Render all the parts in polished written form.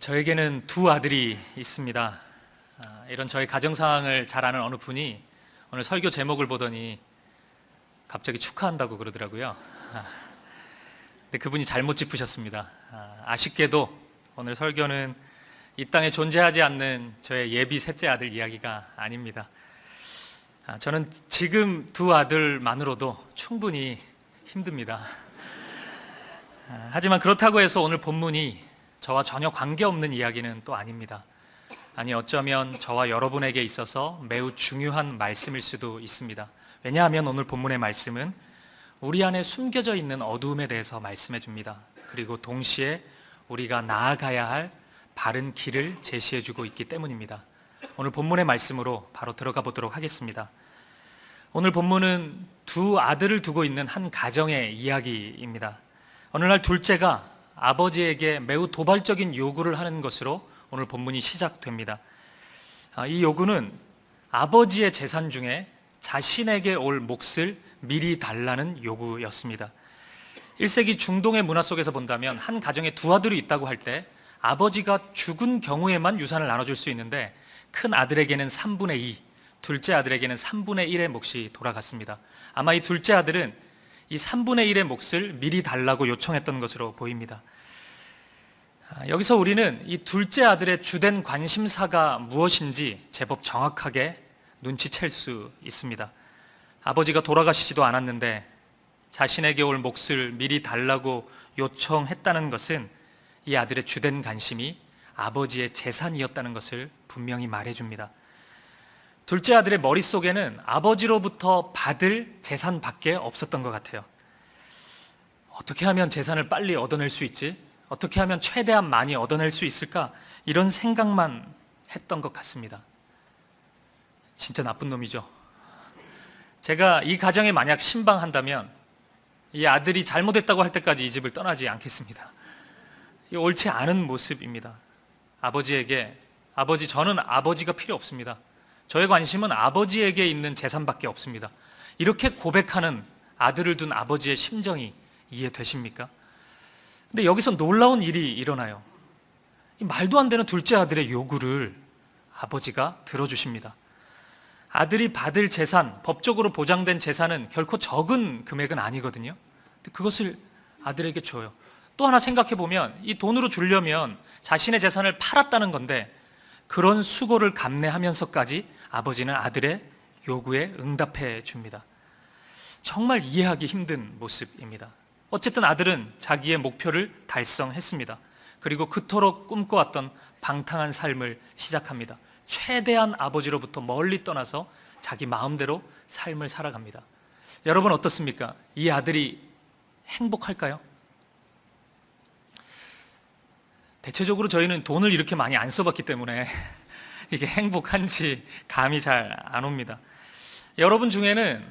저에게는 두 아들이 있습니다. 이런 저의 가정 상황을 잘 아는 어느 분이 오늘 설교 제목을 보더니 갑자기 축하한다고 그러더라고요. 근데 그분이 잘못 짚으셨습니다. 아쉽게도 오늘 설교는 이 땅에 존재하지 않는 저의 예비 셋째 아들 이야기가 아닙니다. 저는 지금 두 아들만으로도 충분히 힘듭니다. 하지만 그렇다고 해서 오늘 본문이 저와 전혀 관계없는 이야기는 또 아닙니다. 아니, 어쩌면 저와 여러분에게 있어서 매우 중요한 말씀일 수도 있습니다. 왜냐하면 오늘 본문의 말씀은 우리 안에 숨겨져 있는 어두움에 대해서 말씀해 줍니다. 그리고 동시에 우리가 나아가야 할 바른 길을 제시해 주고 있기 때문입니다. 오늘 본문의 말씀으로 바로 들어가 보도록 하겠습니다. 오늘 본문은 두 아들을 두고 있는 한 가정의 이야기입니다. 어느 날 둘째가 아버지에게 매우 도발적인 요구를 하는 것으로 오늘 본문이 시작됩니다. 이 요구는 아버지의 재산 중에 자신에게 올 몫을 미리 달라는 요구였습니다. 1세기 중동의 문화 속에서 본다면 한 가정에 두 아들이 있다고 할 때 아버지가 죽은 경우에만 유산을 나눠줄 수 있는데 큰 아들에게는 3분의 2, 둘째 아들에게는 3분의 1의 몫이 돌아갔습니다. 아마 이 둘째 아들은 이 3분의 1의 몫을 미리 달라고 요청했던 것으로 보입니다. 여기서 우리는 이 둘째 아들의 주된 관심사가 무엇인지 제법 정확하게 눈치챌 수 있습니다. 아버지가 돌아가시지도 않았는데 자신에게 올 몫을 미리 달라고 요청했다는 것은 이 아들의 주된 관심이 아버지의 재산이었다는 것을 분명히 말해줍니다. 둘째 아들의 머릿속에는 아버지로부터 받을 재산밖에 없었던 것 같아요. 어떻게 하면 재산을 빨리 얻어낼 수 있지? 어떻게 하면 최대한 많이 얻어낼 수 있을까? 이런 생각만 했던 것 같습니다. 진짜 나쁜 놈이죠. 제가 이 가정에 만약 신방한다면 이 아들이 잘못했다고 할 때까지 이 집을 떠나지 않겠습니다. 이 옳지 않은 모습입니다. 아버지에게, 아버지, 저는 아버지가 필요 없습니다. 저의 관심은 아버지에게 있는 재산밖에 없습니다. 이렇게 고백하는 아들을 둔 아버지의 심정이 이해되십니까? 근데 여기서 놀라운 일이 일어나요. 이 말도 안 되는 둘째 아들의 요구를 아버지가 들어주십니다. 아들이 받을 재산, 법적으로 보장된 재산은 결코 적은 금액은 아니거든요. 근데 그것을 아들에게 줘요. 또 하나 생각해 보면 이 돈으로 주려면 자신의 재산을 팔았다는 건데 그런 수고를 감내하면서까지 아버지는 아들의 요구에 응답해 줍니다. 정말 이해하기 힘든 모습입니다. 어쨌든 아들은 자기의 목표를 달성했습니다. 그리고 그토록 꿈꿔왔던 방탕한 삶을 시작합니다. 최대한 아버지로부터 멀리 떠나서 자기 마음대로 삶을 살아갑니다. 여러분 어떻습니까? 이 아들이 행복할까요? 대체적으로 저희는 돈을 이렇게 많이 안 써봤기 때문에 이게 행복한지 감이 잘 안 옵니다. 여러분 중에는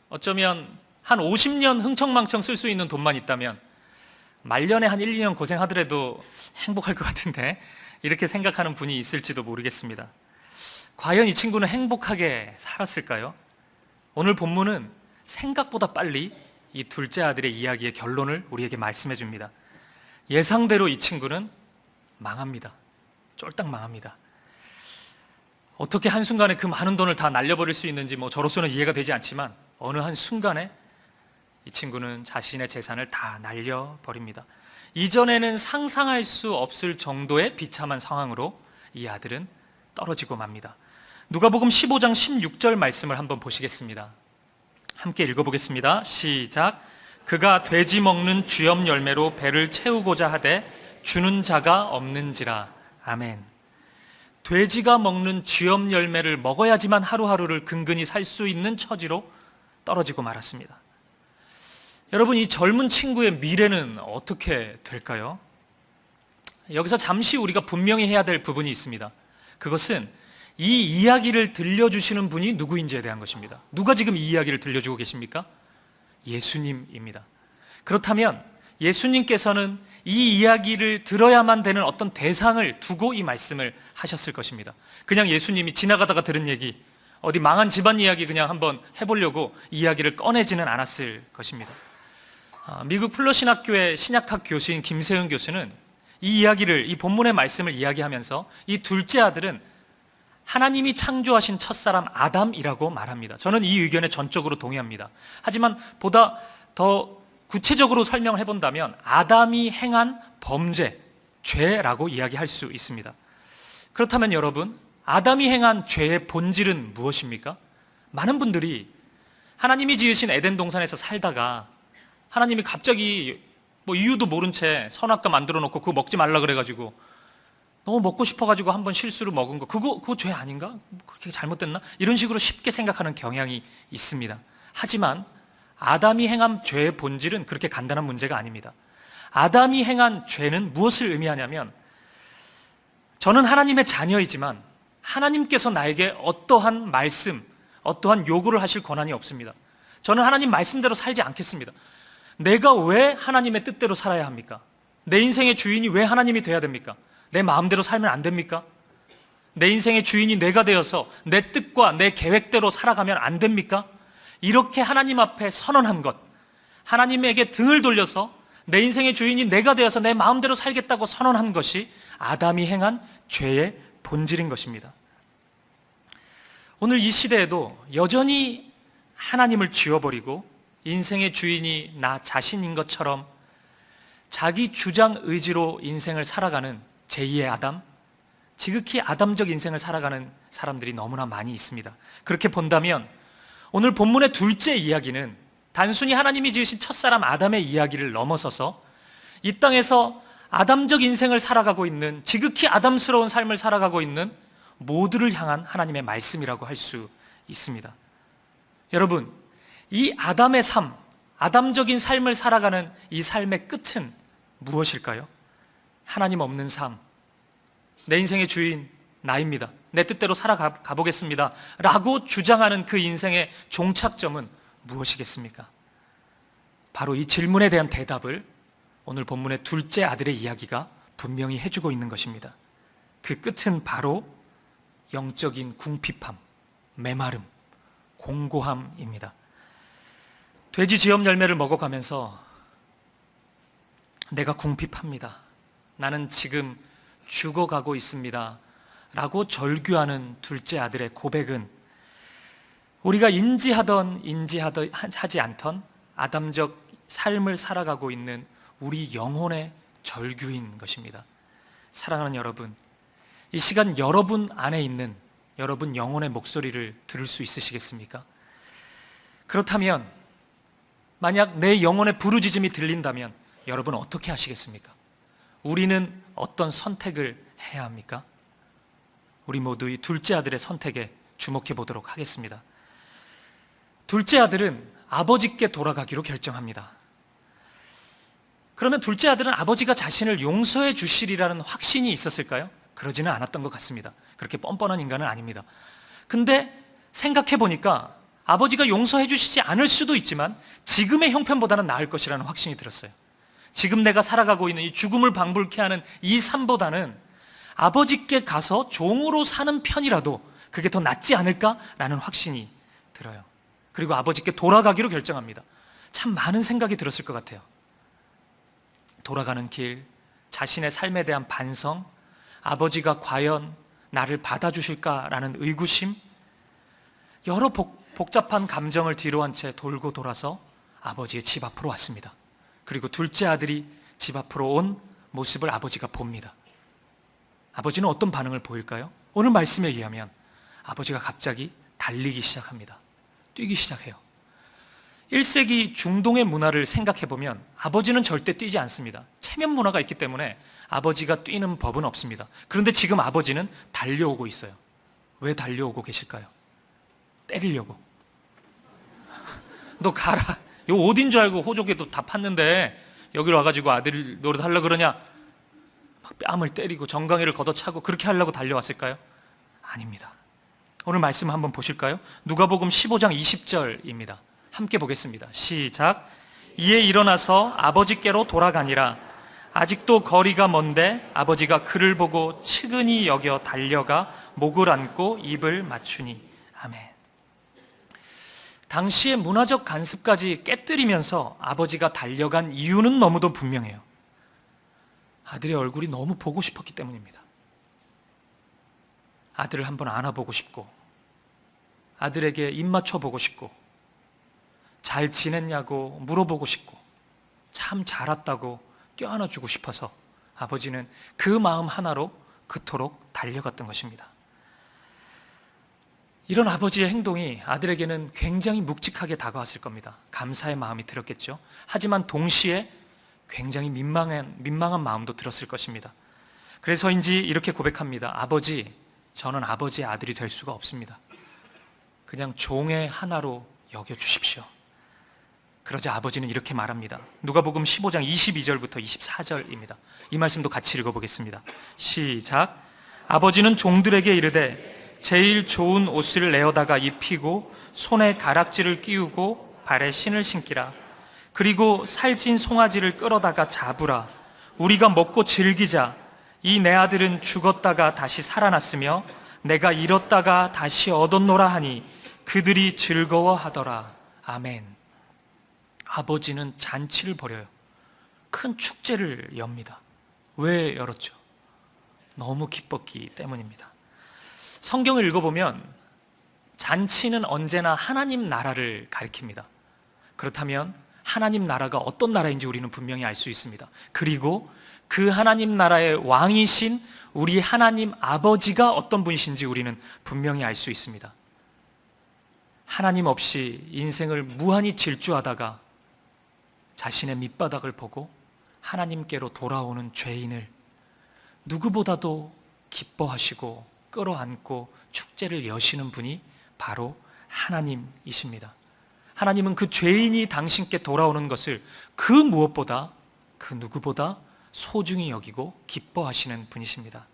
어쩌면 한 50년 흥청망청 쓸 수 있는 돈만 있다면 말년에 한 1, 2년 고생하더라도 행복할 것 같은데 이렇게 생각하는 분이 있을지도 모르겠습니다. 과연 이 친구는 행복하게 살았을까요? 오늘 본문은 생각보다 빨리 이 둘째 아들의 이야기의 결론을 우리에게 말씀해 줍니다. 예상대로 이 친구는 망합니다. 쫄딱 망합니다. 어떻게 한순간에 그 많은 돈을 다 날려버릴 수 있는지 저로서는 이해가 되지 않지만 어느 한순간에 이 친구는 자신의 재산을 다 날려버립니다. 이전에는 상상할 수 없을 정도의 비참한 상황으로 이 아들은 떨어지고 맙니다. 누가복음 15장 16절 말씀을 한번 보시겠습니다. 함께 읽어보겠습니다. 시작. 그가 돼지 먹는 쥐염 열매로 배를 채우고자 하되 주는 자가 없는지라. 아멘. 돼지가 먹는 쥐염 열매를 먹어야지만 하루하루를 근근히 살 수 있는 처지로 떨어지고 말았습니다. 여러분, 이 젊은 친구의 미래는 어떻게 될까요? 여기서 잠시 우리가 분명히 해야 될 부분이 있습니다. 그것은 이 이야기를 들려주시는 분이 누구인지에 대한 것입니다. 누가 지금 이 이야기를 들려주고 계십니까? 예수님입니다. 그렇다면 예수님께서는 이 이야기를 들어야만 되는 어떤 대상을 두고 이 말씀을 하셨을 것입니다. 그냥 예수님이 지나가다가 들은 얘기, 어디 망한 집안 이야기 그냥 한번 해보려고 이야기를 꺼내지는 않았을 것입니다. 미국 플러 신학교의 신약학 교수인 김세윤 교수는 이 이야기를, 이 본문의 말씀을 이야기하면서 이 둘째 아들은 하나님이 창조하신 첫사람 아담이라고 말합니다. 저는 이 의견에 전적으로 동의합니다. 하지만 보다 더 구체적으로 설명을 해본다면 아담이 행한 범죄, 죄라고 이야기할 수 있습니다. 그렇다면 여러분, 아담이 행한 죄의 본질은 무엇입니까? 많은 분들이 하나님이 지으신 에덴 동산에서 살다가 하나님이 갑자기 이유도 모른 채 선악과 만들어 놓고 그거 먹지 말라 그래가지고 너무 먹고 싶어가지고 한번 실수로 먹은 거 그거 죄 아닌가? 그렇게 잘못됐나? 이런 식으로 쉽게 생각하는 경향이 있습니다. 하지만 아담이 행한 죄의 본질은 그렇게 간단한 문제가 아닙니다. 아담이 행한 죄는 무엇을 의미하냐면, 저는 하나님의 자녀이지만 하나님께서 나에게 어떠한 말씀, 어떠한 요구를 하실 권한이 없습니다. 저는 하나님 말씀대로 살지 않겠습니다. 내가 왜 하나님의 뜻대로 살아야 합니까? 내 인생의 주인이 왜 하나님이 돼야 됩니까? 내 마음대로 살면 안 됩니까? 내 인생의 주인이 내가 되어서 내 뜻과 내 계획대로 살아가면 안 됩니까? 이렇게 하나님 앞에 선언한 것, 하나님에게 등을 돌려서 내 인생의 주인이 내가 되어서 내 마음대로 살겠다고 선언한 것이 아담이 행한 죄의 본질인 것입니다. 오늘 이 시대에도 여전히 하나님을 지워버리고 인생의 주인이 나 자신인 것처럼 자기 주장 의지로 인생을 살아가는 제2의 아담, 지극히 아담적 인생을 살아가는 사람들이 너무나 많이 있습니다. 그렇게 본다면 오늘 본문의 둘째 이야기는 단순히 하나님이 지으신 첫사람 아담의 이야기를 넘어서서 이 땅에서 아담적 인생을 살아가고 있는, 지극히 아담스러운 삶을 살아가고 있는 모두를 향한 하나님의 말씀이라고 할 수 있습니다. 여러분, 이 아담의 삶, 아담적인 삶을 살아가는 이 삶의 끝은 무엇일까요? 하나님 없는 삶, 내 인생의 주인 나입니다, 내 뜻대로 살아가 보겠습니다 라고 주장하는 그 인생의 종착점은 무엇이겠습니까? 바로 이 질문에 대한 대답을 오늘 본문의 둘째 아들의 이야기가 분명히 해주고 있는 것입니다. 그 끝은 바로 영적인 궁핍함, 메마름, 공고함입니다. 돼지 지엽 열매를 먹어가면서 내가 궁핍합니다, 나는 지금 죽어가고 있습니다 라고 절규하는 둘째 아들의 고백은 우리가 인지하던 하지 않던 아담적 삶을 살아가고 있는 우리 영혼의 절규인 것입니다. 사랑하는 여러분, 이 시간 여러분 안에 있는 여러분 영혼의 목소리를 들을 수 있으시겠습니까? 그렇다면 만약 내 영혼의 부르짖음이 들린다면 여러분 어떻게 하시겠습니까? 우리는 어떤 선택을 해야 합니까? 우리 모두 이 둘째 아들의 선택에 주목해 보도록 하겠습니다. 둘째 아들은 아버지께 돌아가기로 결정합니다. 그러면 둘째 아들은 아버지가 자신을 용서해 주시리라는 확신이 있었을까요? 그러지는 않았던 것 같습니다. 그렇게 뻔뻔한 인간은 아닙니다. 근데 생각해 보니까 아버지가 용서해 주시지 않을 수도 있지만 지금의 형편보다는 나을 것이라는 확신이 들었어요. 지금 내가 살아가고 있는 이 죽음을 방불케 하는 이 삶보다는 아버지께 가서 종으로 사는 편이라도 그게 더 낫지 않을까라는 확신이 들어요. 그리고 아버지께 돌아가기로 결정합니다. 참 많은 생각이 들었을 것 같아요. 돌아가는 길, 자신의 삶에 대한 반성, 아버지가 과연 나를 받아주실까라는 의구심, 여러 복잡한 감정을 뒤로한 채 돌고 돌아서 아버지의 집 앞으로 왔습니다. 그리고 둘째 아들이 집 앞으로 온 모습을 아버지가 봅니다. 아버지는 어떤 반응을 보일까요? 오늘 말씀에 의하면 아버지가 갑자기 달리기 시작합니다. 뛰기 시작해요. 1세기 중동의 문화를 생각해보면 아버지는 절대 뛰지 않습니다. 체면 문화가 있기 때문에 아버지가 뛰는 법은 없습니다. 그런데 지금 아버지는 달려오고 있어요. 왜 달려오고 계실까요? 때리려고. 너 가라. 요 어딘 줄 알고 호족에도 다 팠는데 여기로 와가지고 아들 노릇하려고 그러냐? 막 뺨을 때리고 정강이를 걷어차고 그렇게 하려고 달려왔을까요? 아닙니다. 오늘 말씀 한번 보실까요? 누가복음 15장 20절입니다. 함께 보겠습니다. 시작. 이에 일어나서 아버지께로 돌아가니라. 아직도 거리가 먼데 아버지가 그를 보고 측은히 여겨 달려가 목을 안고 입을 맞추니. 아멘. 당시의 문화적 관습까지 깨뜨리면서 아버지가 달려간 이유는 너무도 분명해요. 아들의 얼굴이 너무 보고 싶었기 때문입니다. 아들을 한번 안아보고 싶고, 아들에게 입 맞춰보고 싶고, 잘 지냈냐고 물어보고 싶고, 참 잘 왔다고 껴안아주고 싶어서 아버지는 그 마음 하나로 그토록 달려갔던 것입니다. 이런 아버지의 행동이 아들에게는 굉장히 묵직하게 다가왔을 겁니다. 감사의 마음이 들었겠죠. 하지만 동시에 굉장히 민망한 마음도 들었을 것입니다. 그래서인지 이렇게 고백합니다. 아버지, 저는 아버지의 아들이 될 수가 없습니다. 그냥 종의 하나로 여겨주십시오. 그러자 아버지는 이렇게 말합니다. 누가복음 15장 22절부터 24절입니다. 이 말씀도 같이 읽어보겠습니다. 시작. 아버지는 종들에게 이르되 제일 좋은 옷을 내어다가 입히고 손에 가락지를 끼우고 발에 신을 신기라. 그리고 살찐 송아지를 끌어다가 잡으라. 우리가 먹고 즐기자. 이 내 아들은 죽었다가 다시 살아났으며 내가 잃었다가 다시 얻었노라 하니 그들이 즐거워하더라. 아멘. 아버지는 잔치를 벌여요. 큰 축제를 엽니다. 왜 열었죠? 너무 기뻤기 때문입니다. 성경을 읽어보면 잔치는 언제나 하나님 나라를 가리킵니다. 그렇다면 하나님 나라가 어떤 나라인지 우리는 분명히 알 수 있습니다. 그리고 그 하나님 나라의 왕이신 우리 하나님 아버지가 어떤 분이신지 우리는 분명히 알 수 있습니다. 하나님 없이 인생을 무한히 질주하다가 자신의 밑바닥을 보고 하나님께로 돌아오는 죄인을 누구보다도 기뻐하시고 끌어안고 축제를 여시는 분이 바로 하나님이십니다. 하나님은 그 죄인이 당신께 돌아오는 것을 그 무엇보다, 그 누구보다 소중히 여기고 기뻐하시는 분이십니다.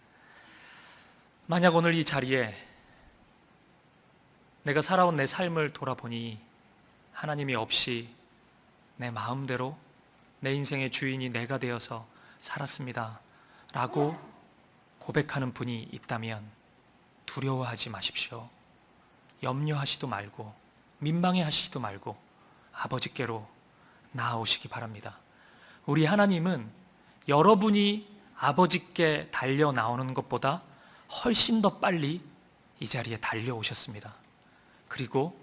만약 오늘 이 자리에 내가 살아온 내 삶을 돌아보니 하나님이 없이 내 마음대로 내 인생의 주인이 내가 되어서 살았습니다 라고 고백하는 분이 있다면 두려워하지 마십시오. 염려하시도 말고 민망해하시지도 말고 아버지께로 나아오시기 바랍니다. 우리 하나님은 여러분이 아버지께 달려 나오는 것보다 훨씬 더 빨리 이 자리에 달려오셨습니다. 그리고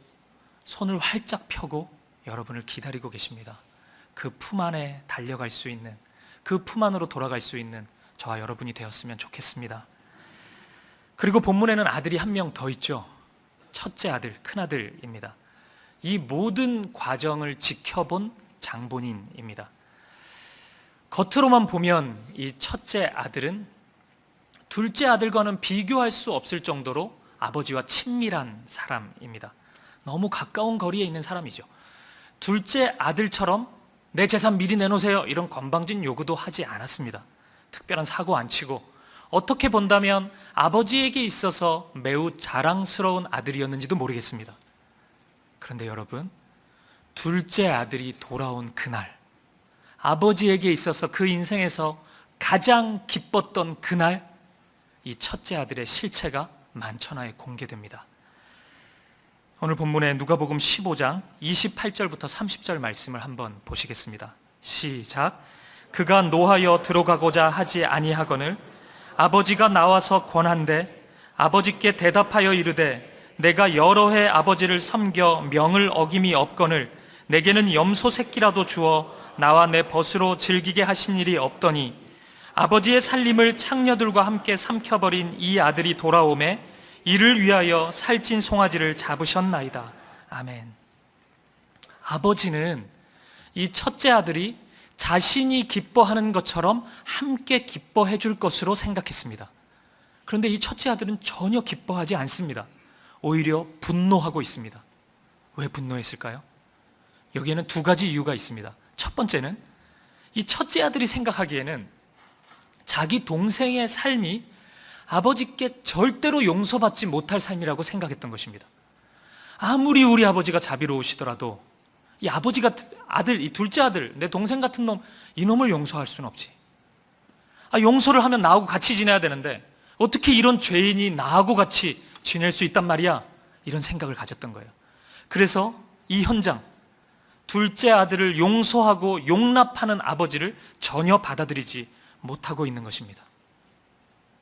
손을 활짝 펴고 여러분을 기다리고 계십니다. 그 품 안에 달려갈 수 있는, 그 품 안으로 돌아갈 수 있는 저와 여러분이 되었으면 좋겠습니다. 그리고 본문에는 아들이 한 명 더 있죠. 첫째 아들, 큰아들입니다. 이 모든 과정을 지켜본 장본인입니다. 겉으로만 보면 이 첫째 아들은 둘째 아들과는 비교할 수 없을 정도로 아버지와 친밀한 사람입니다. 너무 가까운 거리에 있는 사람이죠. 둘째 아들처럼 내 재산 미리 내놓으세요 이런 건방진 요구도 하지 않았습니다. 특별한 사고 안 치고 어떻게 본다면 아버지에게 있어서 매우 자랑스러운 아들이었는지도 모르겠습니다. 그런데 여러분, 둘째 아들이 돌아온 그날, 아버지에게 있어서 그 인생에서 가장 기뻤던 그날, 이 첫째 아들의 실체가 만천하에 공개됩니다. 오늘 본문의 누가복음 15장 28절부터 30절 말씀을 한번 보시겠습니다. 시작. 그가 노하여 들어가고자 하지 아니하거늘 아버지가 나와서 권한대 아버지께 대답하여 이르되 내가 여러 해 아버지를 섬겨 명을 어김이 없거늘 내게는 염소 새끼라도 주어 나와 내 벗으로 즐기게 하신 일이 없더니 아버지의 살림을 창녀들과 함께 삼켜버린 이 아들이 돌아오매 이를 위하여 살찐 송아지를 잡으셨나이다. 아멘. 아버지는 이 첫째 아들이 자신이 기뻐하는 것처럼 함께 기뻐해 줄 것으로 생각했습니다. 그런데 이 첫째 아들은 전혀 기뻐하지 않습니다. 오히려 분노하고 있습니다. 왜 분노했을까요? 여기에는 두 가지 이유가 있습니다. 첫 번째는 이 첫째 아들이 생각하기에는 자기 동생의 삶이 아버지께 절대로 용서받지 못할 삶이라고 생각했던 것입니다. 아무리 우리 아버지가 자비로우시더라도 이 아버지 같은 아들, 이 둘째 아들, 내 동생 같은 놈, 이놈을 용서할 수는 없지. 용서를 하면 나하고 같이 지내야 되는데 어떻게 이런 죄인이 나하고 같이 지낼 수 있단 말이야? 이런 생각을 가졌던 거예요. 그래서 이 현장, 둘째 아들을 용서하고 용납하는 아버지를 전혀 받아들이지 못하고 있는 것입니다.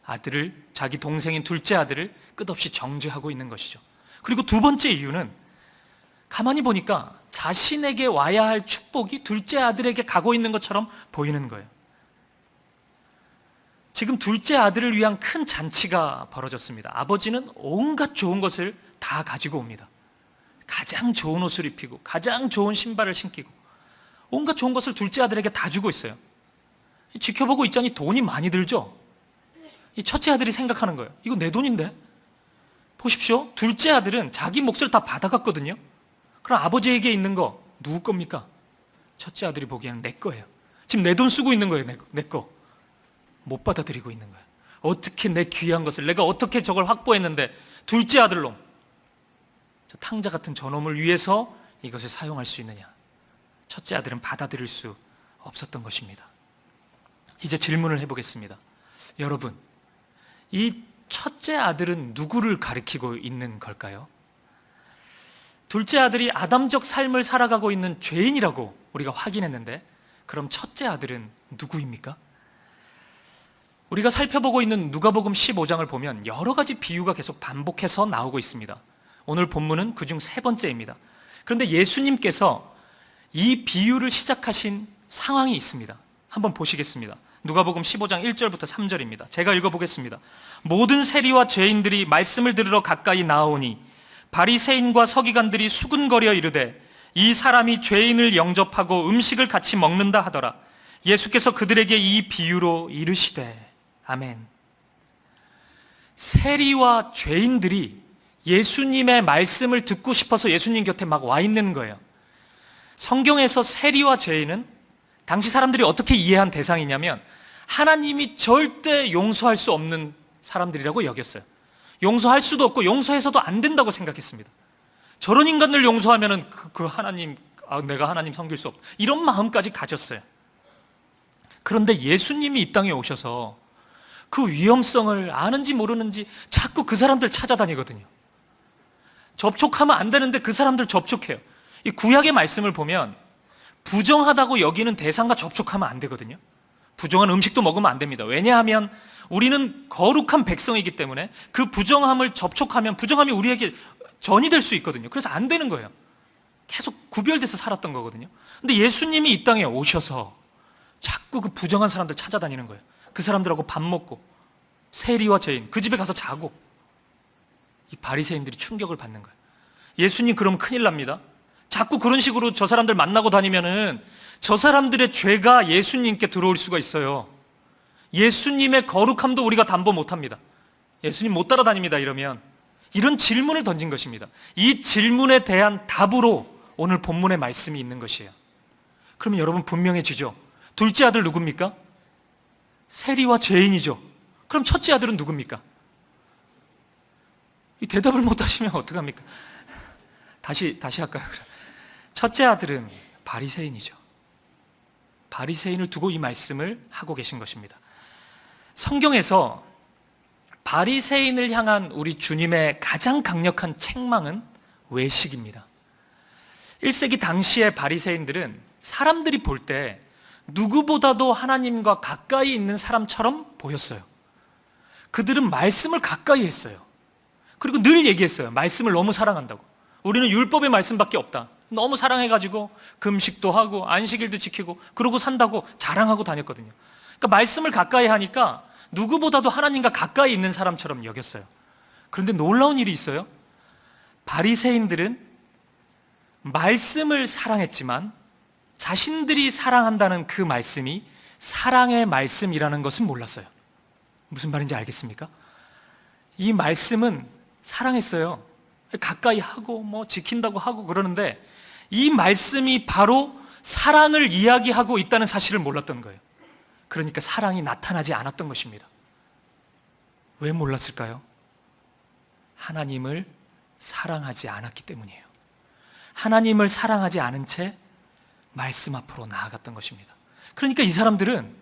아들을, 자기 동생인 둘째 아들을 끝없이 정죄하고 있는 것이죠. 그리고 두 번째 이유는 가만히 보니까 자신에게 와야 할 축복이 둘째 아들에게 가고 있는 것처럼 보이는 거예요. 지금 둘째 아들을 위한 큰 잔치가 벌어졌습니다. 아버지는 온갖 좋은 것을 다 가지고 옵니다. 가장 좋은 옷을 입히고 가장 좋은 신발을 신기고 온갖 좋은 것을 둘째 아들에게 다 주고 있어요. 지켜보고 있자니 돈이 많이 들죠. 이 첫째 아들이 생각하는 거예요. 이거 내 돈인데? 보십시오. 둘째 아들은 자기 몫을 다 받아갔거든요. 그럼 아버지에게 있는 거 누구 겁니까? 첫째 아들이 보기에는 내 거예요. 지금 내 돈 쓰고 있는 거예요. 내 거. 못 받아들이고 있는 거예요. 어떻게 내 귀한 것을, 내가 어떻게 저걸 확보했는데 둘째 아들놈, 저 탕자 같은 저놈을 위해서 이것을 사용할 수 있느냐. 첫째 아들은 받아들일 수 없었던 것입니다. 이제 질문을 해보겠습니다. 여러분, 이 첫째 아들은 누구를 가리키고 있는 걸까요? 둘째 아들이 아담적 삶을 살아가고 있는 죄인이라고 우리가 확인했는데, 그럼 첫째 아들은 누구입니까? 우리가 살펴보고 있는 누가복음 15장을 보면 여러 가지 비유가 계속 반복해서 나오고 있습니다. 오늘 본문은 그중 세 번째입니다. 그런데 예수님께서 이 비유를 시작하신 상황이 있습니다. 한번 보시겠습니다. 누가복음 15장 1절부터 3절입니다. 제가 읽어보겠습니다. 모든 세리와 죄인들이 말씀을 들으러 가까이 나아오니 바리새인과 서기관들이 수군거려 이르되 이 사람이 죄인을 영접하고 음식을 같이 먹는다 하더라. 예수께서 그들에게 이 비유로 이르시되. 아멘. 세리와 죄인들이 예수님의 말씀을 듣고 싶어서 예수님 곁에 막 와 있는 거예요. 성경에서 세리와 죄인은 당시 사람들이 어떻게 이해한 대상이냐면 하나님이 절대 용서할 수 없는 사람들이라고 여겼어요. 용서할 수도 없고 용서해서도 안 된다고 생각했습니다. 저런 인간들 용서하면은 그 하나님, 내가 하나님 섬길 수 없다, 이런 마음까지 가졌어요. 그런데 예수님이 이 땅에 오셔서 그 위험성을 아는지 모르는지 자꾸 그 사람들 찾아다니거든요. 접촉하면 안 되는데 그 사람들 접촉해요. 이 구약의 말씀을 보면 부정하다고 여기는 대상과 접촉하면 안 되거든요. 부정한 음식도 먹으면 안 됩니다. 왜냐하면 우리는 거룩한 백성이기 때문에 그 부정함을 접촉하면 부정함이 우리에게 전이 될 수 있거든요. 그래서 안 되는 거예요. 계속 구별돼서 살았던 거거든요. 근데 예수님이 이 땅에 오셔서 자꾸 그 부정한 사람들 찾아다니는 거예요. 그 사람들하고 밥 먹고, 세리와 죄인, 그 집에 가서 자고, 이 바리새인들이 충격을 받는 거예요. 예수님 그러면 큰일 납니다. 자꾸 그런 식으로 저 사람들 만나고 다니면은 저 사람들의 죄가 예수님께 들어올 수가 있어요. 예수님의 거룩함도 우리가 담보 못합니다. 예수님 못 따라다닙니다 이러면. 이런 질문을 던진 것입니다. 이 질문에 대한 답으로 오늘 본문의 말씀이 있는 것이에요. 그러면 여러분 분명해지죠? 둘째 아들 누굽니까? 세리와 죄인이죠. 그럼 첫째 아들은 누굽니까? 이 대답을 못 하시면 어떡합니까? 다시 할까요? 첫째 아들은 바리새인이죠. 바리새인을 두고 이 말씀을 하고 계신 것입니다. 성경에서 바리새인을 향한 우리 주님의 가장 강력한 책망은 외식입니다. 1세기 당시의 바리새인들은 사람들이 볼 때 누구보다도 하나님과 가까이 있는 사람처럼 보였어요. 그들은 말씀을 가까이 했어요. 그리고 늘 얘기했어요. 말씀을 너무 사랑한다고. 우리는 율법의 말씀밖에 없다. 너무 사랑해가지고 금식도 하고 안식일도 지키고 그러고 산다고 자랑하고 다녔거든요. 그러니까 말씀을 가까이 하니까 누구보다도 하나님과 가까이 있는 사람처럼 여겼어요. 그런데 놀라운 일이 있어요. 바리새인들은 말씀을 사랑했지만 자신들이 사랑한다는 그 말씀이 사랑의 말씀이라는 것은 몰랐어요. 무슨 말인지 알겠습니까? 이 말씀은 사랑했어요. 가까이 하고 뭐 지킨다고 하고 그러는데 이 말씀이 바로 사랑을 이야기하고 있다는 사실을 몰랐던 거예요. 그러니까 사랑이 나타나지 않았던 것입니다. 왜 몰랐을까요? 하나님을 사랑하지 않았기 때문이에요. 하나님을 사랑하지 않은 채 말씀 앞으로 나아갔던 것입니다. 그러니까 이 사람들은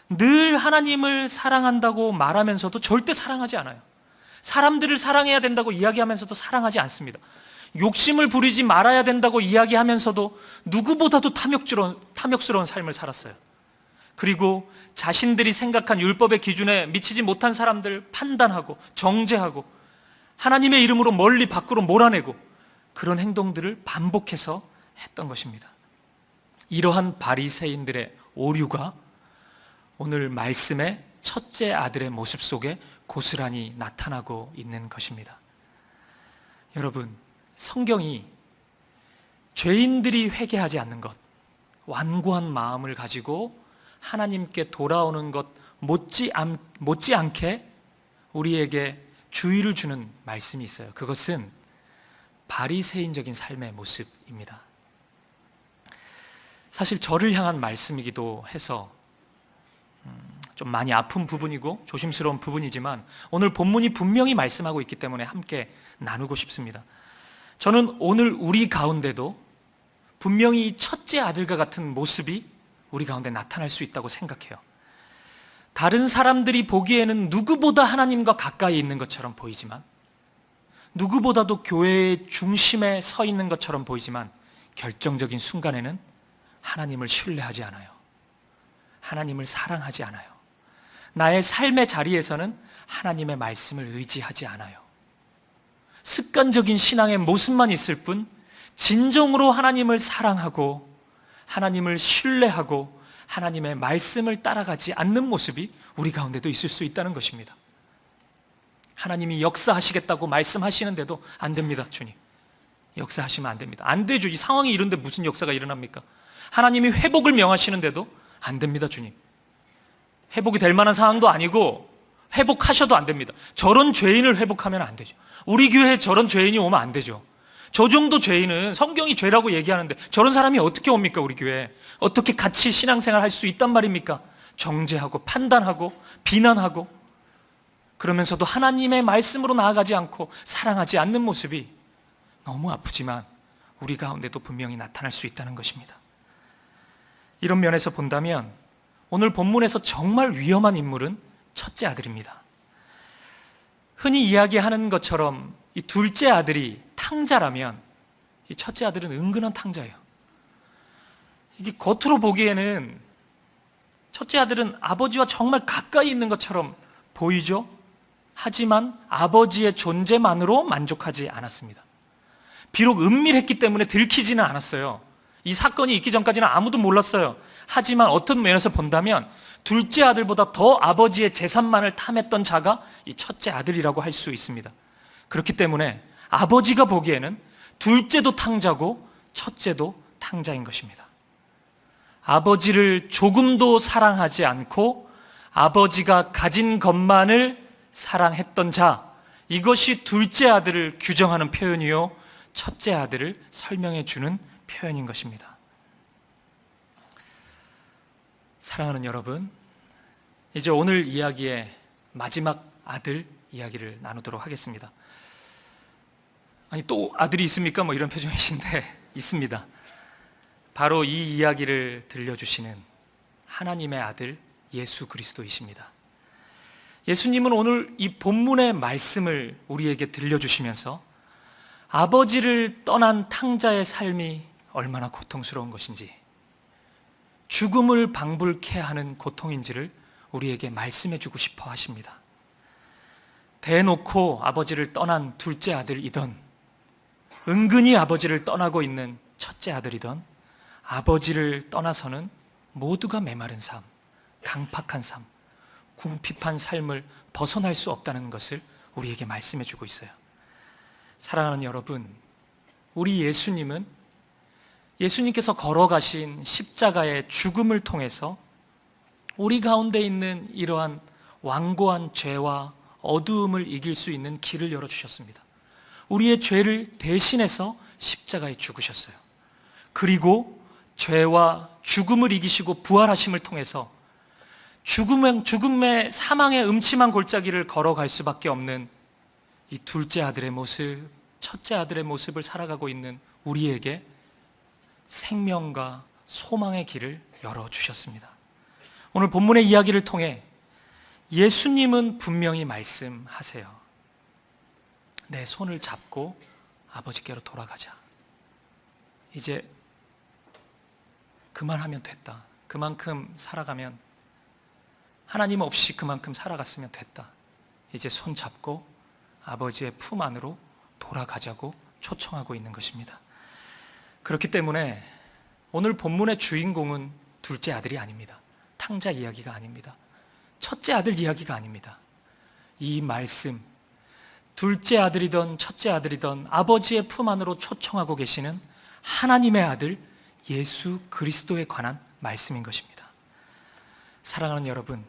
늘 하나님을 사랑한다고 말하면서도 절대 사랑하지 않아요. 사람들을 사랑해야 된다고 이야기하면서도 사랑하지 않습니다. 욕심을 부리지 말아야 된다고 이야기하면서도 누구보다도 탐욕스러운 삶을 살았어요. 그리고 자신들이 생각한 율법의 기준에 미치지 못한 사람들 판단하고 정죄하고 하나님의 이름으로 멀리 밖으로 몰아내고 그런 행동들을 반복해서 했던 것입니다. 이러한 바리새인들의 오류가 오늘 말씀의 첫째 아들의 모습 속에 고스란히 나타나고 있는 것입니다. 여러분, 성경이 죄인들이 회개하지 않는 것, 완고한 마음을 가지고 하나님께 돌아오는 것 못지않게 우리에게 주의를 주는 말씀이 있어요. 그것은 바리새인적인 삶의 모습입니다. 사실 저를 향한 말씀이기도 해서 좀 많이 아픈 부분이고 조심스러운 부분이지만 오늘 본문이 분명히 말씀하고 있기 때문에 함께 나누고 싶습니다. 저는 오늘 우리 가운데도 분명히 이 첫째 아들과 같은 모습이 우리 가운데 나타날 수 있다고 생각해요. 다른 사람들이 보기에는 누구보다 하나님과 가까이 있는 것처럼 보이지만, 누구보다도 교회의 중심에 서 있는 것처럼 보이지만 결정적인 순간에는 하나님을 신뢰하지 않아요. 하나님을 사랑하지 않아요. 나의 삶의 자리에서는 하나님의 말씀을 의지하지 않아요. 습관적인 신앙의 모습만 있을 뿐 진정으로 하나님을 사랑하고 하나님을 신뢰하고 하나님의 말씀을 따라가지 않는 모습이 우리 가운데도 있을 수 있다는 것입니다. 하나님이 역사하시겠다고 말씀하시는데도 안 됩니다. 주님, 역사하시면 안 됩니다. 안 되죠. 이 상황이 이런데 무슨 역사가 일어납니까? 하나님이 회복을 명하시는데도 안 됩니다. 주님, 회복이 될 만한 상황도 아니고 회복하셔도 안 됩니다. 저런 죄인을 회복하면 안 되죠. 우리 교회에 저런 죄인이 오면 안 되죠. 저 정도 죄인은 성경이 죄라고 얘기하는데 저런 사람이 어떻게 옵니까? 우리 교회에 어떻게 같이 신앙생활 할 수 있단 말입니까? 정죄하고 판단하고 비난하고 그러면서도 하나님의 말씀으로 나아가지 않고 사랑하지 않는 모습이 너무 아프지만 우리 가운데도 분명히 나타날 수 있다는 것입니다. 이런 면에서 본다면 오늘 본문에서 정말 위험한 인물은 첫째 아들입니다. 흔히 이야기하는 것처럼 이 둘째 아들이 탕자라면 이 첫째 아들은 은근한 탕자예요. 이게 겉으로 보기에는 첫째 아들은 아버지와 정말 가까이 있는 것처럼 보이죠? 하지만 아버지의 존재만으로 만족하지 않았습니다. 비록 은밀했기 때문에 들키지는 않았어요. 이 사건이 있기 전까지는 아무도 몰랐어요. 하지만 어떤 면에서 본다면 둘째 아들보다 더 아버지의 재산만을 탐했던 자가 이 첫째 아들이라고 할 수 있습니다. 그렇기 때문에 아버지가 보기에는 둘째도 탕자고 첫째도 탕자인 것입니다. 아버지를 조금도 사랑하지 않고 아버지가 가진 것만을 사랑했던 자, 이것이 둘째 아들을 규정하는 표현이요 첫째 아들을 설명해 주는 표현인 것입니다. 사랑하는 여러분, 이제 오늘 이야기의 마지막 아들 이야기를 나누도록 하겠습니다. 아니, 또 아들이 있습니까? 뭐 이런 표정이신데 있습니다. 바로 이 이야기를 들려주시는 하나님의 아들 예수 그리스도이십니다. 예수님은 오늘 이 본문의 말씀을 우리에게 들려주시면서 아버지를 떠난 탕자의 삶이 얼마나 고통스러운 것인지, 죽음을 방불케 하는 고통인지를 우리에게 말씀해 주고 싶어 하십니다. 대놓고 아버지를 떠난 둘째 아들이던, 은근히 아버지를 떠나고 있는 첫째 아들이던, 아버지를 떠나서는 모두가 메마른 삶, 강팍한 삶, 궁핍한 삶을 벗어날 수 없다는 것을 우리에게 말씀해 주고 있어요. 사랑하는 여러분, 우리 예수님께서 걸어가신 십자가의 죽음을 통해서 우리 가운데 있는 이러한 완고한 죄와 어두움을 이길 수 있는 길을 열어주셨습니다. 우리의 죄를 대신해서 십자가에 죽으셨어요. 그리고 죄와 죽음을 이기시고 부활하심을 통해서 죽음의 사망의 음침한 골짜기를 걸어갈 수밖에 없는 이 둘째 아들의 모습, 첫째 아들의 모습을 살아가고 있는 우리에게 생명과 소망의 길을 열어주셨습니다. 오늘 본문의 이야기를 통해 예수님은 분명히 말씀하세요. 내 손을 잡고 아버지께로 돌아가자. 이제 그만하면 됐다. 그만큼 살아가면, 하나님 없이 그만큼 살아갔으면 됐다. 이제 손 잡고 아버지의 품 안으로 돌아가자고 초청하고 있는 것입니다. 그렇기 때문에 오늘 본문의 주인공은 둘째 아들이 아닙니다. 탕자 이야기가 아닙니다. 첫째 아들 이야기가 아닙니다. 이 말씀, 둘째 아들이든 첫째 아들이든 아버지의 품 안으로 초청하고 계시는 하나님의 아들 예수 그리스도에 관한 말씀인 것입니다. 사랑하는 여러분,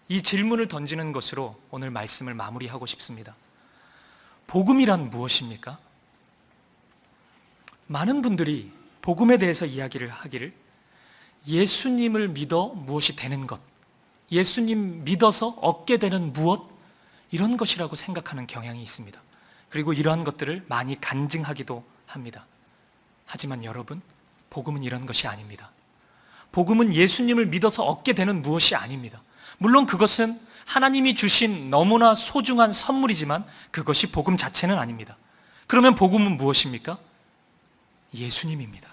이 질문을 던지는 것으로 오늘 말씀을 마무리하고 싶습니다. 복음이란 무엇입니까? 많은 분들이 복음에 대해서 이야기를 하기를 예수님을 믿어 무엇이 되는 것, 예수님 믿어서 얻게 되는 무엇, 이런 것이라고 생각하는 경향이 있습니다. 그리고 이러한 것들을 많이 간증하기도 합니다. 하지만 여러분, 복음은 이런 것이 아닙니다. 복음은 예수님을 믿어서 얻게 되는 무엇이 아닙니다. 물론 그것은 하나님이 주신 너무나 소중한 선물이지만 그것이 복음 자체는 아닙니다. 그러면 복음은 무엇입니까? 예수님입니다.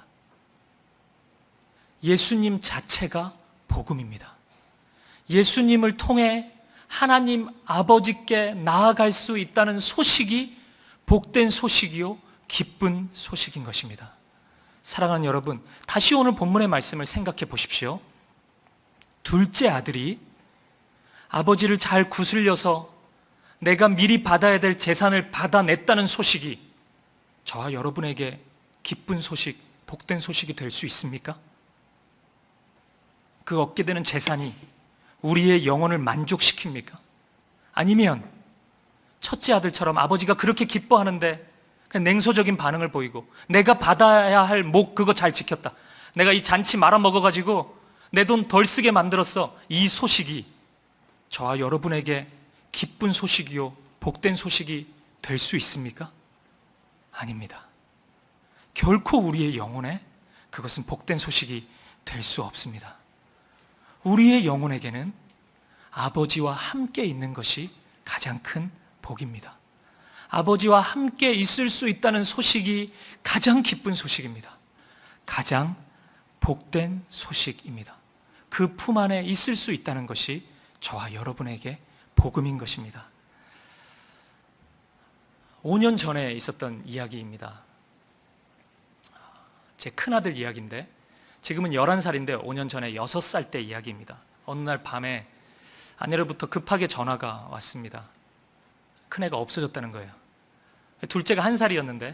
예수님 자체가 복음입니다. 예수님을 통해 하나님 아버지께 나아갈 수 있다는 소식이 복된 소식이요 기쁜 소식인 것입니다. 사랑하는 여러분, 다시 오늘 본문의 말씀을 생각해 보십시오. 둘째 아들이 아버지를 잘 구슬려서 내가 미리 받아야 될 재산을 받아냈다는 소식이 저와 여러분에게 기쁜 소식, 복된 소식이 될 수 있습니까? 그 얻게 되는 재산이 우리의 영혼을 만족시킵니까? 아니면 첫째 아들처럼 아버지가 그렇게 기뻐하는데 그냥 냉소적인 반응을 보이고 내가 받아야 할 목 그거 잘 지켰다, 내가 이 잔치 말아먹어가지고 내 돈 덜 쓰게 만들었어, 이 소식이 저와 여러분에게 기쁜 소식이요 복된 소식이 될 수 있습니까? 아닙니다. 결코 우리의 영혼에 그것은 복된 소식이 될 수 없습니다. 우리의 영혼에게는 아버지와 함께 있는 것이 가장 큰 복입니다. 아버지와 함께 있을 수 있다는 소식이 가장 기쁜 소식입니다. 가장 복된 소식입니다. 그 품 안에 있을 수 있다는 것이 저와 여러분에게 복음인 것입니다. 5년 전에 있었던 이야기입니다. 제 큰아들 이야기인데, 지금은 11살인데 5년 전에 6살 때 이야기입니다. 어느 날 밤에 아내로부터 급하게 전화가 왔습니다. 큰애가 없어졌다는 거예요. 둘째가 1살이었는데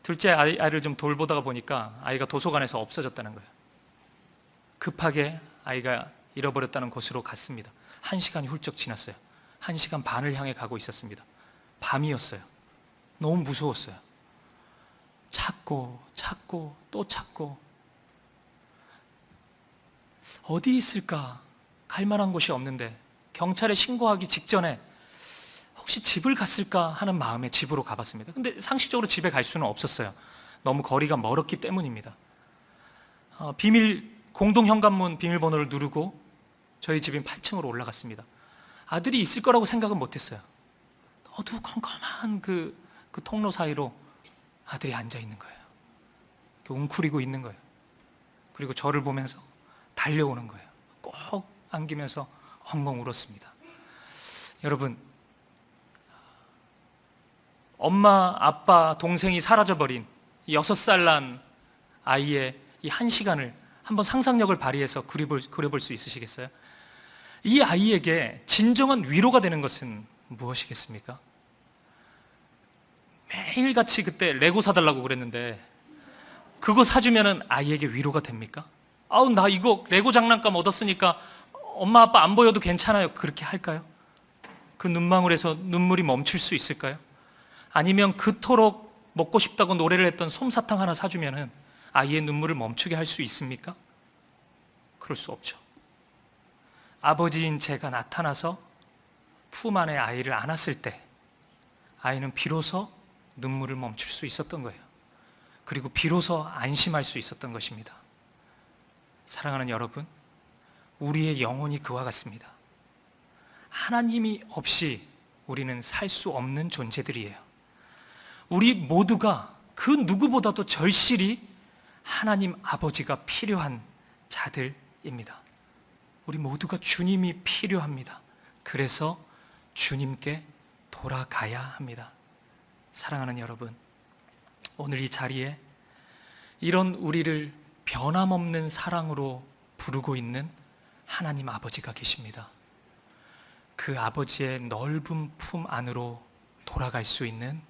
둘째 아이를 좀 돌보다가 보니까 아이가 도서관에서 없어졌다는 거예요. 급하게 아이가 잃어버렸다는 곳으로 갔습니다. 1시간이 훌쩍 지났어요. 1시간 반을 향해 가고 있었습니다. 밤이었어요. 너무 무서웠어요. 찾고 또 찾고 어디 있을까? 갈 만한 곳이 없는데 경찰에 신고하기 직전에 혹시 집을 갔을까 하는 마음에 집으로 가봤습니다. 근데 상식적으로 집에 갈 수는 없었어요. 너무 거리가 멀었기 때문입니다. 공동 현관문 비밀번호를 누르고 저희 집인 8층으로 올라갔습니다. 아들이 있을 거라고 생각은 못했어요. 어두컴컴한 그 통로 사이로 아들이 앉아 있는 거예요. 웅크리고 있는 거예요. 그리고 저를 보면서 달려오는 거예요. 꼭 안기면서 엉엉 울었습니다. 여러분, 엄마, 아빠, 동생이 사라져버린 6살 난 아이의 이 1시간을 한번 상상력을 발휘해서 그려볼 수 있으시겠어요? 이 아이에게 진정한 위로가 되는 것은 무엇이겠습니까? 매일같이 그때 레고 사달라고 그랬는데 그거 사주면 아이에게 위로가 됩니까? 아우, 나 이거 레고 장난감 얻었으니까 엄마 아빠 안 보여도 괜찮아요, 그렇게 할까요? 그 눈망울에서 눈물이 멈출 수 있을까요? 아니면 그토록 먹고 싶다고 노래를 했던 솜사탕 하나 사주면 아이의 눈물을 멈추게 할 수 있습니까? 그럴 수 없죠. 아버지인 제가 나타나서 품 안에 아이를 안았을 때 아이는 비로소 눈물을 멈출 수 있었던 거예요. 그리고 비로소 안심할 수 있었던 것입니다. 사랑하는 여러분, 우리의 영혼이 그와 같습니다. 하나님이 없이 우리는 살 수 없는 존재들이에요. 우리 모두가 그 누구보다도 절실히 하나님 아버지가 필요한 자들입니다. 우리 모두가 주님이 필요합니다. 그래서 주님께 돌아가야 합니다. 사랑하는 여러분, 오늘 이 자리에 이런 우리를 변함없는 사랑으로 부르고 있는 하나님 아버지가 계십니다. 그 아버지의 넓은 품 안으로 돌아갈 수 있는,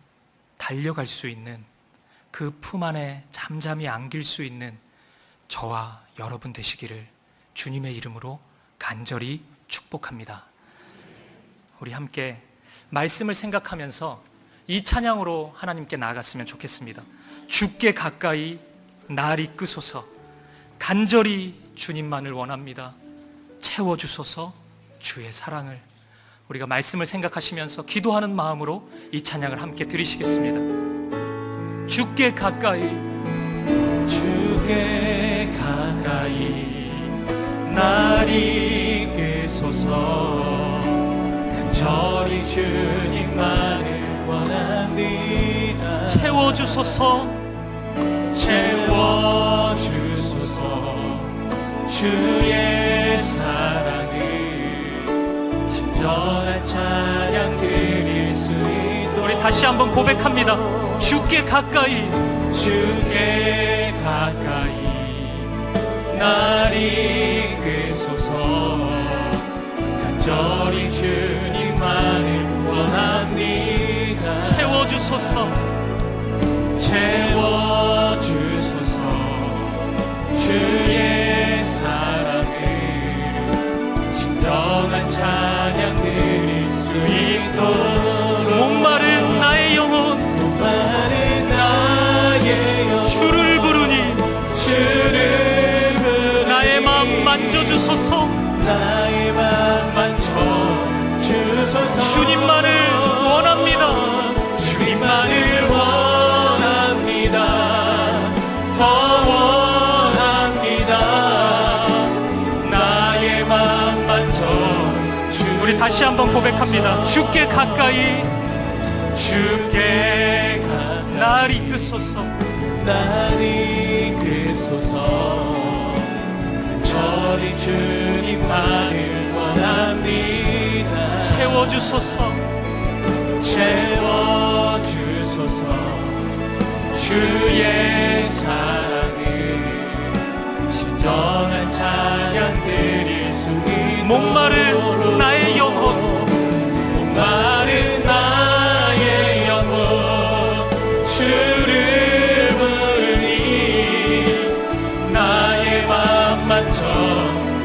달려갈 수 있는, 그 품 안에 잠잠히 안길 수 있는 저와 여러분 되시기를 주님의 이름으로 간절히 축복합니다. 우리 함께 말씀을 생각하면서 이 찬양으로 하나님께 나아갔으면 좋겠습니다. 주께 가까이 날 이끄소서. 간절히 주님만을 원합니다. 채워주소서. 주의 사랑을. 우리가 말씀을 생각하시면서 기도하는 마음으로 이 찬양을 함께 드리시겠습니다. 주께 가까이, 주께 가까이 날 이끄소서. 간절히 주님만을 원합니다. 채워주소서. 채워주소서. 주의 사랑을 진정한 찬양 드릴 수 있도록. 우리 다시 한번 고백합니다. 주께 가까이, 주께 가까이 날 이끄소서. 간절히 주님만을 원합니다. 채워주소서. 채워주소서. 주의 사랑을 진정한 찬양 드릴 수 있도록. 목마른 나의 영혼, 목마른 나의 영혼 주를 부르니, 주를 부르니 나의 마음 만져주소서. 나의 마음 만져주소서. 주님만을 원합니다. 주님만을 원합니다. 더 원합니다. 나의 마음 만져. 우리 다시 한번 고백합니다. 주께 가까이, 주께 가까이 날 이끄소서. 날 이끄소서. 저리 주님만을 원합니다. 채워주소서. 채워주소서. 주의 사랑을 진정한 찬양 드릴 수 있도록. 목마른 나의 영혼, 목마른 나의 영혼 주를 부르니 나의 맘 만져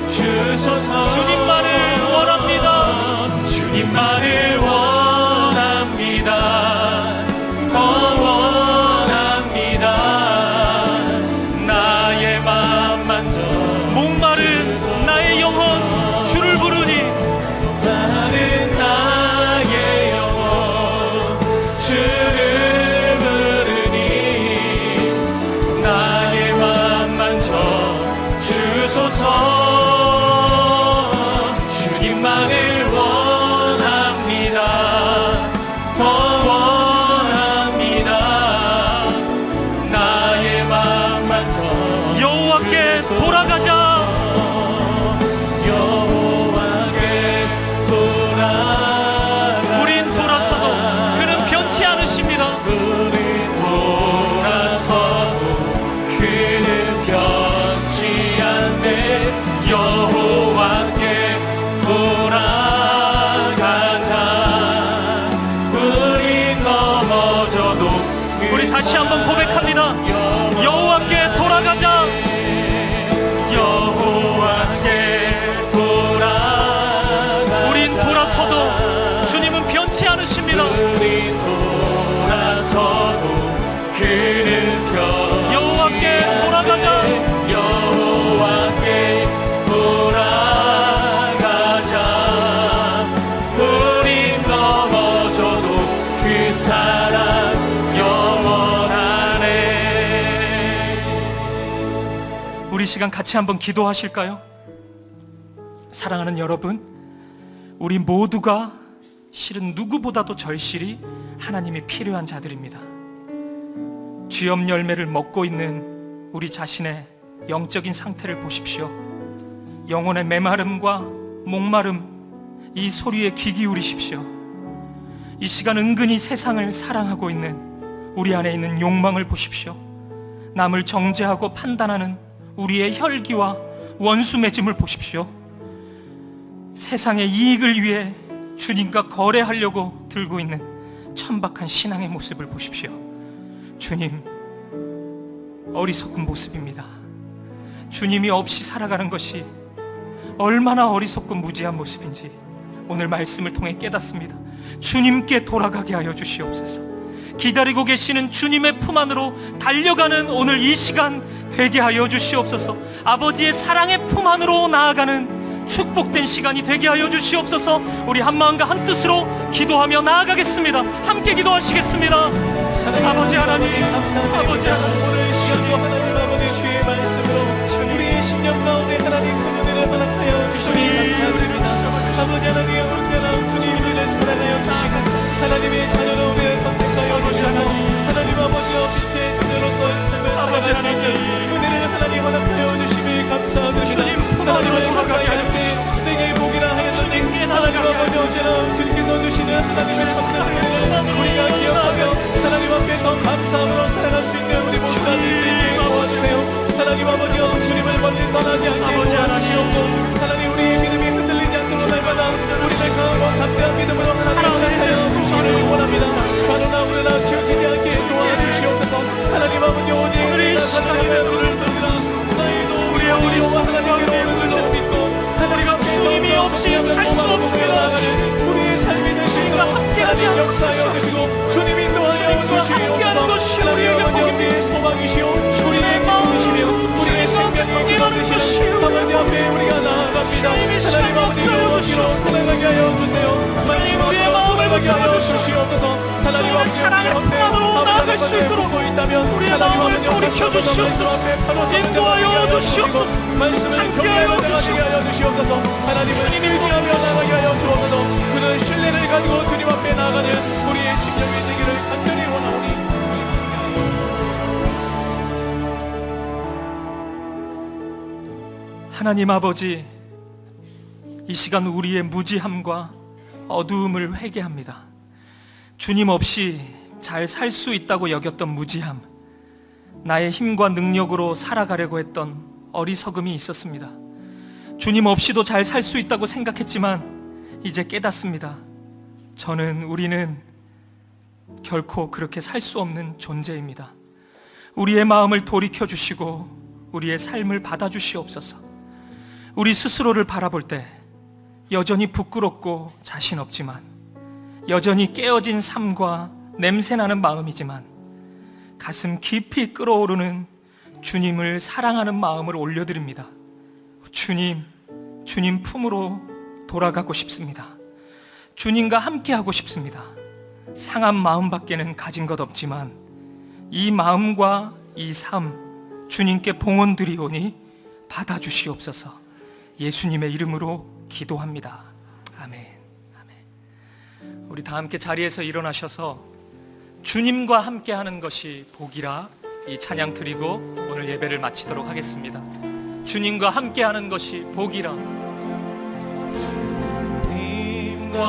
주소서. 주님만을 원합니다. 주님만을 원합니다. 더 원합니다. 나의 맘 만져. 목마른 나의 영혼 주를 부르니, 목마른 나의 영혼 주를 부르니 나의 맘 만져 주소서. 주님만을 원합니다. 더 원합니다. 나의 맘 만져. 여호와께 돌아가자. 여호와께 돌아가자. 우린 돌아서도 그는 변치 않으십니다. 우린 돌아서도 그는 변치 않네. 여호와께 돌아가자. 우린 넘어져도. 우리 다시 한번 고백합니다. 여호와께 돌아가자. 여호와께 돌아가자. 우린 돌아서도 주님은 변치 않으십니다. 우린 돌아서도 그는 변치. 여호와께 돌아가자. 여호와께 돌아가자. 우린 넘어져도 그 사랑 영원하네. 우리 시간 같이 한번 기도하실까요? 사랑하는 여러분, 우리 모두가 실은 누구보다도 절실히 하나님이 필요한 자들입니다. 쥐염 열매를 먹고 있는 우리 자신의 영적인 상태를 보십시오. 영혼의 메마름과 목마름, 이 소리에 귀 기울이십시오. 이 시간 은근히 세상을 사랑하고 있는 우리 안에 있는 욕망을 보십시오. 남을 정죄하고 판단하는 우리의 혈기와 원수 맺음을 보십시오. 세상의 이익을 위해 주님과 거래하려고 들고 있는 천박한 신앙의 모습을 보십시오. 주님, 어리석은 모습입니다. 주님이 없이 살아가는 것이 얼마나 어리석고 무지한 모습인지 오늘 말씀을 통해 깨닫습니다. 주님께 돌아가게 하여 주시옵소서. 기다리고 계시는 주님의 품 안으로 달려가는 오늘 이 시간 되게 하여 주시옵소서. 아버지의 사랑의 품 안으로 나아가는 축복된 시간이 되게 하여 주시옵소서. 우리 한마음과 한뜻으로 기도하며 나아가겠습니다. 함께 기도하시겠습니다. 아버지 하나님, 아버지 하나님, 오늘 시간도 하나님 아버지 주의 말씀으로 우리의 심령 가운데 하나님 그분들을 허락하여 주시니 감사드립니다. 아버지 하나님, 언제나 주님 우리를 사랑하여 주시고 하나님의 자녀로 우리를 선택하여 주셔서 하나님 아버지와 빛의 자녀로서의 삶을 아버지 살아갈 수 있는 하나님, 은혜를 하나님 허락하여 주시니 감사드립니다. 주님 품안으로 돌아가게 하여 주시고 내게 복이라 하였으니 하나님 아버지 언제나 주님께서 주시는 하나님의 선한 은혜를 우리가 기억하며 하나님 앞에 더 감사함으로 살아갈 수 있는 우리 모두가 될 수 있게 도와주세요. 하나님 아버지여, 주님을 멀리 떠나지 않게 도와주시옵고 하나님 우리의 믿음이 흔들리지 않도록 날마다 우리를 강하고 담대한 믿음으로 하나님 허락하여 주시기를 원합니다. 좌로나 우로나 치우치지 않게 도와주시옵소서. 하나님 아버지 오직 오늘 이 시간에 눈을 들으라. 너희도 우리의 어리석은 하나님의 은혜를 믿고 우리가 주님이 없이 살 수 없습니다. 우리의 삶이 되시고 주님과 함께하지 않고 역사하여 주시고 주님 인도하여 함께하는 것이 주시옵소서. 우리에게 하나님 우리의 소망이시오 우리의 기쁨이시며 우리의 생명이 것이오. 아버지 앞에 우리가 나아갑니다. 주님이 시간 하나님 아버지 역사하여 어디로 돌아가게 하여 주세요. 주님 우리의 마음을 붙잡아 주시옵소서. 주님의 사랑의 품 안으로 나아갈 수 있도록 우리의 마음을 돌이켜 주시옵소서. 인도하여 주시옵소서. 함께하여 주시옵소서. 하나님을 주님이 일하며 나가게 하여 주옵소서. 그는 신뢰를 가지고 주님 앞에 나가는 우리의 심령이 되기를 간절히 원하오니. 하나님 아버지, 이 시간 우리의 무지함과 어두움을 회개합니다. 주님 없이 잘 살 수 있다고 여겼던 무지함, 나의 힘과 능력으로 살아가려고 했던 어리석음이 있었습니다. 주님 없이도 잘 살 수 있다고 생각했지만 이제 깨닫습니다. 우리는 결코 그렇게 살 수 없는 존재입니다. 우리의 마음을 돌이켜 주시고 우리의 삶을 받아주시옵소서. 우리 스스로를 바라볼 때 여전히 부끄럽고 자신 없지만, 여전히 깨어진 삶과 냄새나는 마음이지만, 가슴 깊이 끓어오르는 주님을 사랑하는 마음을 올려드립니다. 주님 품으로 돌아가고 싶습니다. 주님과 함께하고 싶습니다. 상한 마음밖에는 가진 것 없지만 이 마음과 이 삶 주님께 봉헌드리오니 받아주시옵소서. 예수님의 이름으로 기도합니다. 아멘. 아멘. 우리 다 함께 자리에서 일어나셔서 주님과 함께하는 것이 복이라 이 찬양 드리고 오늘 예배를 마치도록 하겠습니다. 주님과 함께하는 것이 복이라. 주님과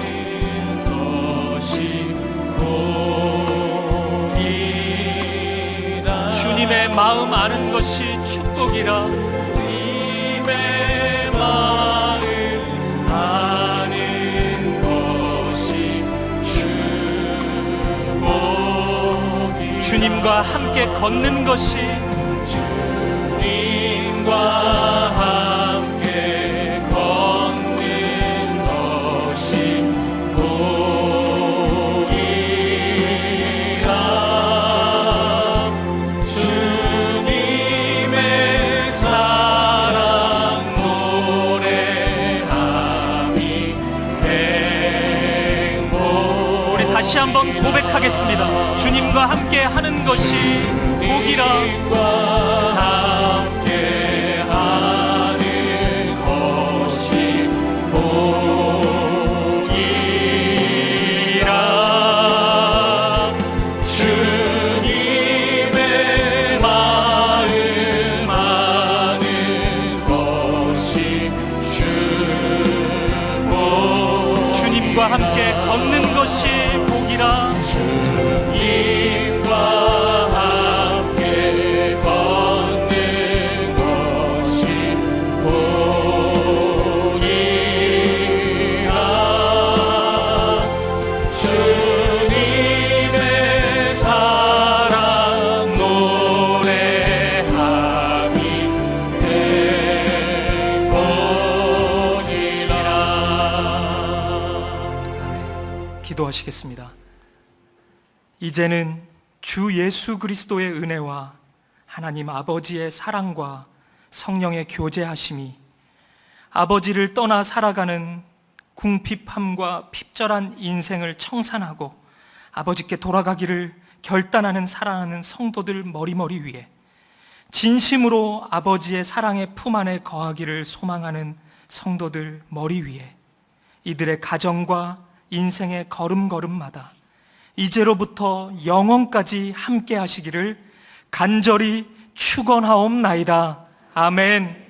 함께하는 것이 복이라. 주님의 마음 아는 것이 축복이라. 주님의 마음 아는 것이 축복이라. 주님과 함께 걷는 것이, 주님과 함께 걷는 것이 복이라. 주님의 사랑 노래하니 행복. 우리 다시 한번 고백하겠습니다. 주님과 함께 하는 것이 복이라. 함께 하는 것이 복이라. 주님의 기도하시겠습니다. 이제는 주 예수 그리스도의 은혜와 하나님 아버지의 사랑과 성령의 교제하심이 아버지를 떠나 살아가는 궁핍함과 핍절한 인생을 청산하고 아버지께 돌아가기를 결단하는 사랑하는 성도들 머리머리 위에 진심으로 아버지의 사랑의 품 안에 거하기를 소망하는 성도들 머리 위에 이들의 가정과 인생의 걸음걸음마다 이제로부터 영원까지 함께 하시기를 간절히 축원하옵나이다. 아멘.